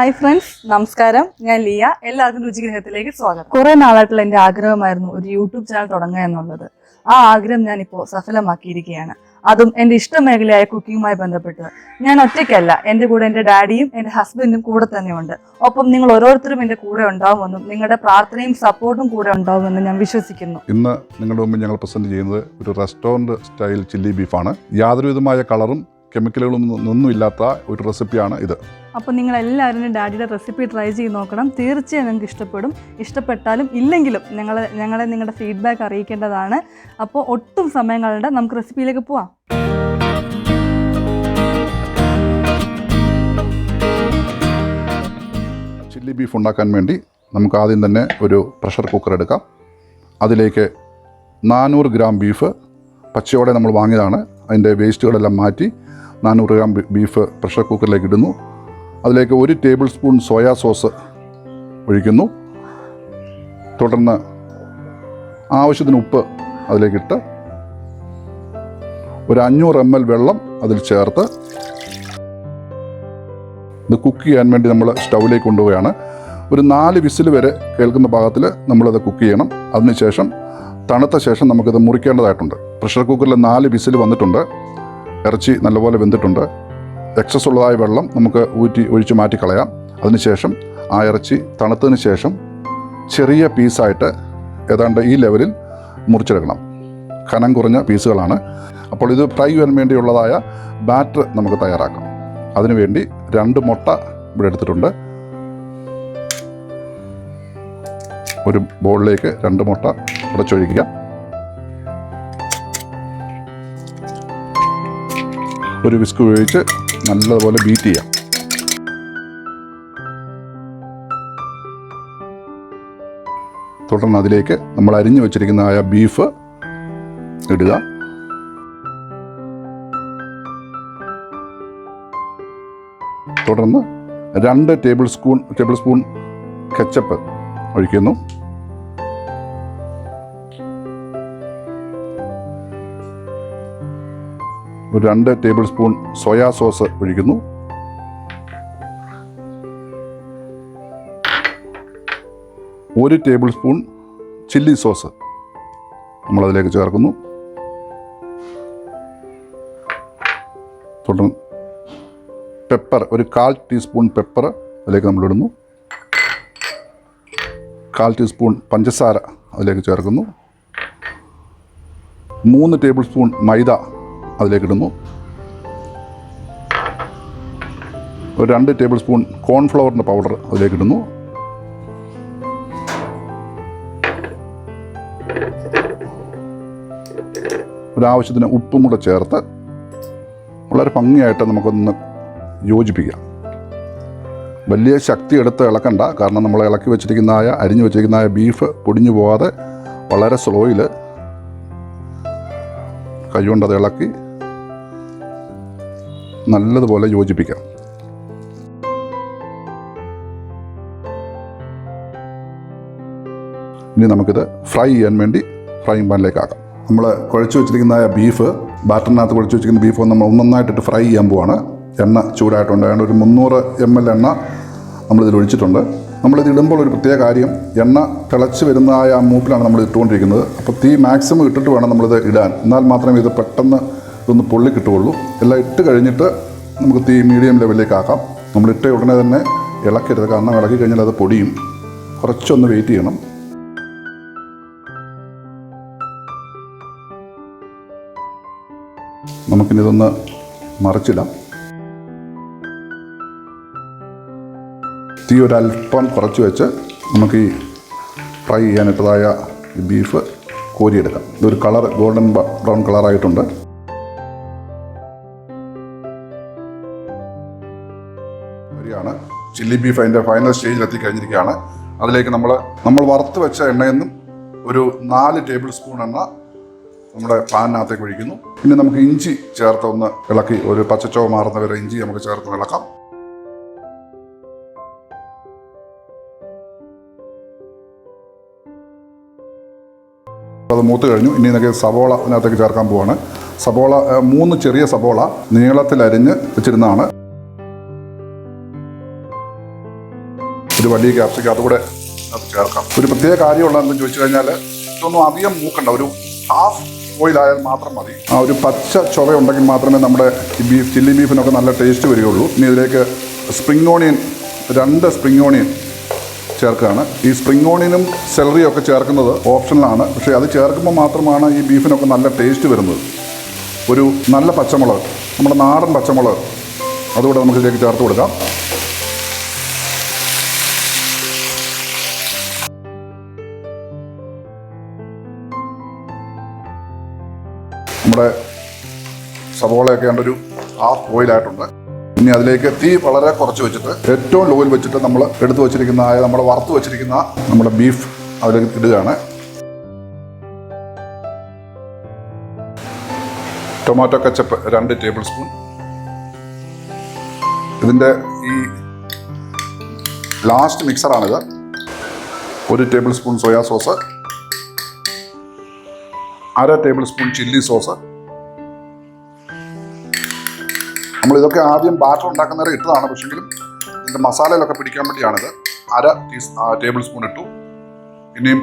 Hi friends, നമസ്കാരം. ഞാൻ ലിയ. എല്ലാവർക്കും രുചി ഗ്രഹത്തിലേക്ക് സ്വാഗതം. കുറെ നാളായിട്ടുള്ള എൻ്റെ ആഗ്രഹമായിരുന്നു ഒരു യൂട്യൂബ് ചാനൽ തുടങ്ങുക എന്നുള്ളത്. ആ ആഗ്രഹം ഞാനിപ്പോൾ സഫലമാക്കിയിരിക്കുകയാണ്. അതും എൻ്റെ ഇഷ്ടമേഖലയായ കുക്കിങ്ങുമായി ബന്ധപ്പെട്ട്. ഞാൻ ഒറ്റയ്ക്കല്ല, എൻ്റെ കൂടെ എൻ്റെ ഡാഡിയും എൻ്റെ ഹസ്ബൻഡും കൂടെ തന്നെയുണ്ട്. ഒപ്പം നിങ്ങൾ ഓരോരുത്തരും എൻ്റെ കൂടെ ഉണ്ടാവുമെന്നും നിങ്ങളുടെ പ്രാർത്ഥനയും സപ്പോർട്ടും കൂടെ ഉണ്ടാവുമെന്നും ഞാൻ വിശ്വസിക്കുന്നു. ഇന്ന് നിങ്ങളുടെ മുമ്പിൽ ഞങ്ങൾ പ്രസന്റ് ചെയ്യുന്നത് ഒരു റെസ്റ്റോറൻറ്റ് സ്റ്റൈൽ ചില്ലി ബീഫാണ്. യാതൊരുവിധമായ കളറും കെമിക്കലുകളും ഒന്നുമില്ലാത്ത ഒരു റെസിപ്പിയാണ് ഇത്. അപ്പോൾ നിങ്ങൾ എല്ലാവരും ഡാഡിയുടെ റെസിപ്പി ട്രൈ ചെയ്ത് നോക്കണം. തീർച്ചയായും നിങ്ങൾക്ക് ഇഷ്ടപ്പെടും. ഇഷ്ടപ്പെട്ടാലും ഇല്ലെങ്കിലും ഞങ്ങളെ നിങ്ങളുടെ ഫീഡ്ബാക്ക് അറിയിക്കേണ്ടതാണ്. അപ്പോൾ ഒട്ടും സമയം കളയണ്ട, നമുക്ക് റെസിപ്പിയിലേക്ക് പോവാം. ചില്ലി ബീഫ് ഉണ്ടാക്കാൻ വേണ്ടി നമുക്ക് ആദ്യം തന്നെ ഒരു പ്രഷർ കുക്കർ എടുക്കാം. അതിലേക്ക് 400 ഗ്രാം ബീഫ് പച്ചയോടെ നമ്മൾ വാങ്ങിയതാണ്. അതിൻ്റെ വേസ്റ്റുകളെല്ലാം മാറ്റി 400 ഗ്രാം ബീഫ് പ്രഷർ കുക്കറിലേക്ക് ഇടുന്നു. അതിലേക്ക് 1 ടേബിൾ സ്പൂൺ സോയാ സോസ് ഒഴിക്കുന്നു. തുടർന്ന് ആവശ്യത്തിന് ഉപ്പ് അതിലേക്കിട്ട് ഒരു 500 ml വെള്ളം അതിൽ ചേർത്ത് ഇത് കുക്ക് ചെയ്യാൻ വേണ്ടി നമ്മൾ സ്റ്റൗവിലേക്ക് കൊണ്ടുപോവുകയാണ്. ഒരു 4 വിസിൽ വരെ കേൾക്കുന്ന ഭാഗത്തിൽ നമ്മളത് കുക്ക് ചെയ്യണം. അതിനുശേഷം തണുത്ത ശേഷം നമുക്കിത് മുറിക്കേണ്ടതായിട്ടുണ്ട്. പ്രഷർ കുക്കറിൽ 4 വിസിൽ വന്നിട്ടുണ്ട്. ഇറച്ചി നല്ലപോലെ വെന്തിട്ടുണ്ട്. എക്സസ് ഉള്ളതായ വെള്ളം നമുക്ക് ഒഴിച്ച് മാറ്റിക്കളയാം. അതിനുശേഷം ആ ഇറച്ചി തണുത്തതിന് ശേഷം ചെറിയ പീസായിട്ട് ഏതാണ്ട് ഈ ലെവലിൽ മുറിച്ചെടുക്കണം. കനം കുറഞ്ഞ പീസുകളാണ്. അപ്പോൾ ഇത് ഫ്രൈ ചെയ്യാൻ വേണ്ടിയുള്ളതായ ബാറ്റർ നമുക്ക് തയ്യാറാക്കാം. അതിനുവേണ്ടി 2 മുട്ട ഇവിടെ എടുത്തിട്ടുണ്ട്. ഒരു ബൗളിലേക്ക് 2 മുട്ട ഉടച്ചൊഴിക്കുക. ഒരു വിസ്ക് ഉപയോഗിച്ച് നല്ലതുപോലെ ബീറ്റ് ചെയ്യാം. തുടർന്ന് അതിലേക്ക് നമ്മൾ അരിഞ്ഞു വെച്ചിരിക്കുന്നതായ ബീഫ് ഇടുക. തുടർന്ന് 2 ടേബിൾ സ്പൂൺ കെച്ചപ്പ് ഒഴിക്കുന്നു. ഒരു 2 ടേബിൾ സ്പൂൺ സോയാ സോസ് ഒഴിക്കുന്നു. ഒരു ടേബിൾ സ്പൂൺ ചില്ലി സോസ് നമ്മളതിലേക്ക് ചേർക്കുന്നു. തുടർന്ന് പെപ്പർ, ഒരു 1/4 ടീസ്പൂൺ പെപ്പർ അതിലേക്ക് നമ്മളിടുന്നു. 1/4 ടീസ്പൂൺ പഞ്ചസാര അതിലേക്ക് ചേർക്കുന്നു. 3 ടേബിൾ സ്പൂൺ മൈദ അതിലേക്കിടുന്നു. ഒരു 2 ടേബിൾ സ്പൂൺ കോൺഫ്ലവറിൻ്റെ പൗഡർ അതിലേക്കിടുന്നു. ഒരാവശ്യത്തിന് ഉപ്പും കൂടെ ചേർത്ത് വളരെ ഭംഗിയായിട്ട് നമുക്കൊന്ന് യോജിപ്പിക്കാം. വലിയ ശക്തി എടുത്ത് ഇളക്കണ്ട, കാരണം നമ്മൾ ഇളക്കി വെച്ചിരിക്കുന്നതായ അരിഞ്ഞു വെച്ചിരിക്കുന്നതായ ബീഫ് പൊടിഞ്ഞു പോകാതെ വളരെ സ്ലോയിൽ കൈകൊണ്ടത് ഇളക്കി നല്ലതുപോലെ യോജിപ്പിക്കാം. ഇനി നമുക്കിത് ഫ്രൈ ചെയ്യാൻ വേണ്ടി ഫ്രൈയിങ് പാനിലേക്ക് ആക്കാം. നമ്മൾ കുഴച്ച് വെച്ചിരിക്കുന്നതായ ബീഫ്, ബാറ്ററിനകത്ത് കുഴച്ച് വെച്ചിരിക്കുന്ന ബീഫ് നമ്മൾ ഒന്നൊന്നായിട്ടിട്ട് ഫ്രൈ ചെയ്യാൻ പോവാണ്. എണ്ണ ചൂടായിട്ടുണ്ട്. അതുകൊണ്ട് ഒരു 300 ml എണ്ണ നമ്മളിതിൽ ഒഴിച്ചിട്ടുണ്ട്. നമ്മളിത് ഇടുമ്പോൾ ഒരു പ്രത്യേക കാര്യം, എണ്ണ തിളച്ച് വരുന്നതായ ആ മൂപ്പിലാണ് നമ്മൾ ഇട്ടുകൊണ്ടിരിക്കുന്നത്. അപ്പോൾ തീ മാക്സിമം ഇട്ടിട്ട് വേണം നമ്മളിത് ഇടാൻ. എന്നാൽ മാത്രമേ ഇത് പെട്ടെന്ന് ഇതൊന്ന് പൊള്ളി കിട്ടുകയുള്ളൂ. എല്ലാം ഇട്ട് കഴിഞ്ഞിട്ട് നമുക്ക് തീ മീഡിയം ലെവലിലേക്ക് ആക്കാം. നമ്മളിട്ട ഉടനെ തന്നെ ഇളക്കരുത്, കാരണം ഇളക്കി കഴിഞ്ഞാൽ അത് പൊടിയും. കുറച്ചൊന്ന് വെയിറ്റ് ചെയ്യണം. നമുക്കിനിതൊന്ന് മറിച്ചിടാം. തീ ഒരല്പം കുറച്ച് വെച്ച് നമുക്ക് ഈ ഫ്രൈ ചെയ്യാനിട്ടതായ ഈ ബീഫ് കോരിയെടുക്കാം. ഇതൊരു കളർ ഗോൾഡൻ ബ്രൗൺ കളറായിട്ടുണ്ട്. ശരിയാണ്, ചില്ലി ബീഫ് അതിൻ്റെ ഫൈനൽ സ്റ്റേജിൽ എത്തിക്കഴിഞ്ഞിരിക്കുകയാണ്. അതിലേക്ക് നമ്മൾ വറുത്ത് വെച്ച എണ്ണയിൽ നിന്നും ഒരു 4 ടേബിൾ സ്പൂൺ എണ്ണ നമ്മുടെ പാനിനകത്തേക്ക് ഒഴിക്കുന്നു. പിന്നെ നമുക്ക് ഇഞ്ചി ചേർത്ത് ഒന്ന് ഇളക്കി, ഒരു പച്ചച്ചോവ മാറുന്ന വരെ ഇഞ്ചി നമുക്ക് ചേർത്ത് ഇളക്കാം. അത് മൂത്ത് കഴിഞ്ഞു. ഇനി നമുക്ക് സവോള അതിനകത്തേക്ക് ചേർക്കാൻ പോവാണ്. സവോള 3 ചെറിയ സവോള നീളത്തിൽ അരിഞ്ഞ് വെച്ചിരുന്നതാണ്. ഒരു വലിയ ക്യാപ്സിക്കം അതുകൂടെ അത് ചേർക്കാം. ഒരു പ്രത്യേക കാര്യമുള്ളതെന്ന് ചോദിച്ചു കഴിഞ്ഞാൽ ഇതൊന്നും അധികം മൂക്കണ്ട, ഒരു ഹാഫ് ബോയിലായാൽ മാത്രം മതി. ആ ഒരു പച്ച ചൊവ ഉണ്ടെങ്കിൽ മാത്രമേ നമ്മുടെ ഈ ബീഫ് ചില്ലി ബീഫിനൊക്കെ നല്ല ടേസ്റ്റ് വരികയുള്ളൂ. ഇനി ഇതിലേക്ക് സ്പ്രിംഗ് ഓണിയൻ 2 സ്പ്രിംഗ് ഓണിയൻ ചേർക്കുകയാണ്. ഈ സ്പ്രിംഗ് ഓണിയനും സെലറിയും ഒക്കെ ചേർക്കുന്നത് ഓപ്ഷണലാണ്, പക്ഷേ അത് ചേർക്കുമ്പോൾ മാത്രമാണ് ഈ ബീഫിനൊക്കെ നല്ല ടേസ്റ്റ് വരുന്നത്. ഒരു നല്ല പച്ചമുളക്, നമ്മുടെ നാടൻ പച്ചമുളക് അതുകൂടെ നമുക്ക് ഇതിലേക്ക് ചേർത്ത് കൊടുക്കാം. നമ്മുടെ സവോളയൊക്കെ ഒരു ഹാഫ് ബോയിലായിട്ടുണ്ട്. ഇനി അതിലേക്ക് തീ വളരെ കുറച്ച് വെച്ചിട്ട് ഏറ്റവും ലോയിൽ വെച്ചിട്ട് നമ്മൾ എടുത്തു വെച്ചിരിക്കുന്ന നമ്മൾ വറുത്ത് വെച്ചിരിക്കുന്ന നമ്മുടെ ബീഫ് അതിലേക്ക് ഇടുകയാണ്. Tomato ketchup 2 tablespoon. ഇതിൻ്റെ ഈ ലാസ്റ്റ് മിക്സറാണിത്. 1 tablespoon soya sauce, 1/2 tablespoon chilli sauce. നമ്മളിതൊക്കെ ആദ്യം ബാറ്റർ ഉണ്ടാക്കുന്നവരെ ഇട്ടതാണ്, പക്ഷെങ്കിലും ഇതിൻ്റെ മസാലയിലൊക്കെ പിടിക്കാൻ വേണ്ടിയാണിത്. 1/2 ടേബിൾ സ്പൂൺ ഇട്ടു. ഇനിയും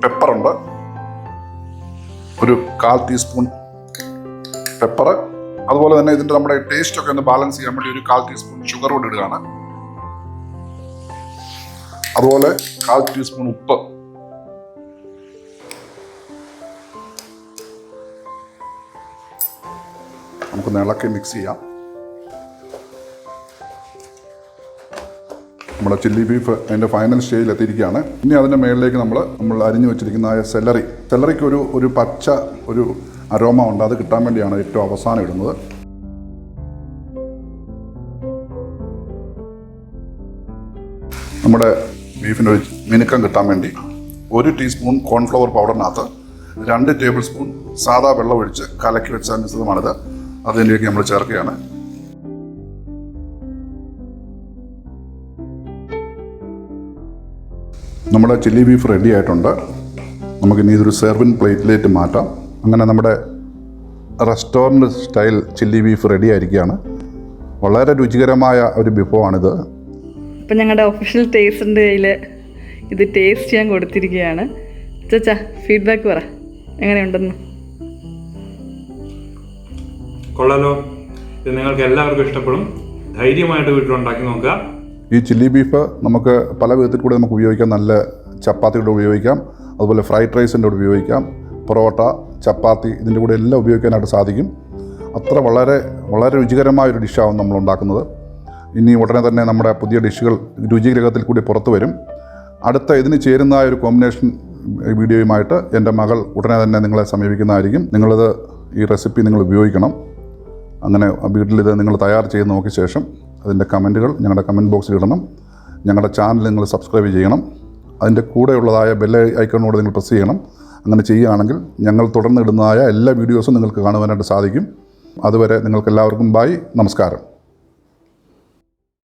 പെപ്പറുണ്ട്, ഒരു 1/4 ടീസ്പൂൺ പെപ്പർ. അതുപോലെ തന്നെ ഇതിൻ്റെ നമ്മുടെ ടേസ്റ്റൊക്കെ ഒന്ന് ബാലൻസ് ചെയ്യാൻ വേണ്ടി ഒരു 1/4 ടീസ്പൂൺ ഷുഗർ കൂടി ഇടുകയാണ്. അതുപോലെ 1/4 ടീസ്പൂൺ ഉപ്പ്. നമുക്ക് ഇളക്കി മിക്സ് ചെയ്യാം. നമ്മുടെ ചില്ലി ബീഫ് അതിൻ്റെ ഫൈനൽ സ്റ്റേജിൽ എത്തിയിരിക്കുകയാണ്. ഇനി അതിൻ്റെ മുകളിലേക്ക് നമ്മൾ അരിഞ്ഞു വെച്ചിരിക്കുന്ന സെലറിക്ക് ഒരു പച്ച ഒരു അരോമ ഉണ്ട്, അത് കിട്ടാൻ വേണ്ടിയാണ് ഏറ്റവും അവസാനം ഇടുന്നത്. നമ്മുടെ ബീഫിന് ഒരു മിനുക്കം കിട്ടാൻ വേണ്ടി 1 ടീസ്പൂൺ കോൺഫ്ലവർ പൗഡറിനകത്ത് 2 ടേബിൾ സ്പൂൺ സാദാ വെള്ളം ഒഴിച്ച് കലക്കി വെച്ച മിശ്രിതമാണിത്. അതിലേക്ക് നമ്മൾ ചേർക്കുകയാണ്. നമ്മുടെ ചില്ലി ബീഫ് റെഡി ആയിട്ടുണ്ട്. നമുക്കിനി ഇതൊരു സെർവിങ് പ്ലേറ്റിലേക്ക് മാറ്റാം. അങ്ങനെ നമ്മുടെ restaurant style chilli beef ready ആയിരിക്കുകയാണ്. വളരെ രുചികരമായ ഒരു വിഭവമാണിത്. ഇപ്പം ഞങ്ങളുടെ ഒഫീഷ്യൽ ടേസ്റ്റിൻ്റെ കയ്യിൽ ഇത് ടേസ്റ്റ് ചെയ്യാൻ കൊടുത്തിരിക്കുകയാണ്. ചച്ചാ ഫീഡ്ബാക്ക് പറ, എങ്ങനെയുണ്ടെന്ന്. കൊള്ളാലോ, ഇത് നിങ്ങൾക്ക് എല്ലാവർക്കും ഇഷ്ടപ്പെടും. ധൈര്യമായിട്ട് വീട്ടിലുണ്ടാക്കി നോക്കുക. ഈ ചില്ലി ബീഫ് നമുക്ക് പല വിധത്തിൽ കൂടെ നമുക്ക് ഉപയോഗിക്കാം. നല്ല ചപ്പാത്തിയുടെ ഉപയോഗിക്കാം, അതുപോലെ ഫ്രൈഡ് റൈസിൻ്റെ കൂടെ ഉപയോഗിക്കാം, പൊറോട്ട, ചപ്പാത്തി ഇതിൻ്റെ കൂടെ എല്ലാം ഉപയോഗിക്കാനായിട്ട് സാധിക്കും. അത്ര വളരെ വളരെ രുചികരമായൊരു ഡിഷാവും നമ്മൾ ഉണ്ടാക്കുന്നത്. ഇനി ഉടനെ തന്നെ നമ്മുടെ പുതിയ ഡിഷുകൾ രുചിഗ്രഹത്തിൽ കൂടി പുറത്തു വരും. അടുത്ത ഇതിന് ചേരുന്നതായ ഒരു കോമ്പിനേഷൻ വീഡിയോയുമായിട്ട് എൻ്റെ മകൾ ഉടനെ തന്നെ നിങ്ങളെ സമീപിക്കുന്നതായിരിക്കും. നിങ്ങളിത് ഈ റെസിപ്പി നിങ്ങൾ ഉപയോഗിക്കണം. അങ്ങനെ വീട്ടിലിത് നിങ്ങൾ തയ്യാർ ചെയ്ത് നോക്കിയ ശേഷം അതിൻ്റെ കമൻറ്റുകൾ ഞങ്ങളുടെ കമൻറ്റ് ബോക്സിൽ ഇടണം. ഞങ്ങളുടെ ചാനൽ നിങ്ങൾ സബ്സ്ക്രൈബ് ചെയ്യണം. അതിൻ്റെ കൂടെയുള്ളതായ ബെൽ ഐക്കണിനോട് നിങ്ങൾ പ്രസ് ചെയ്യണം. അങ്ങനെ ചെയ്യുകയാണെങ്കിൽ ഞങ്ങൾ തുടർന്ന് ഇടുന്നതായ എല്ലാ വീഡിയോസും നിങ്ങൾക്ക് കാണുവാനായിട്ട് സാധിക്കും. അതുവരെ നിങ്ങൾക്കെല്ലാവർക്കും ബൈ, നമസ്കാരം.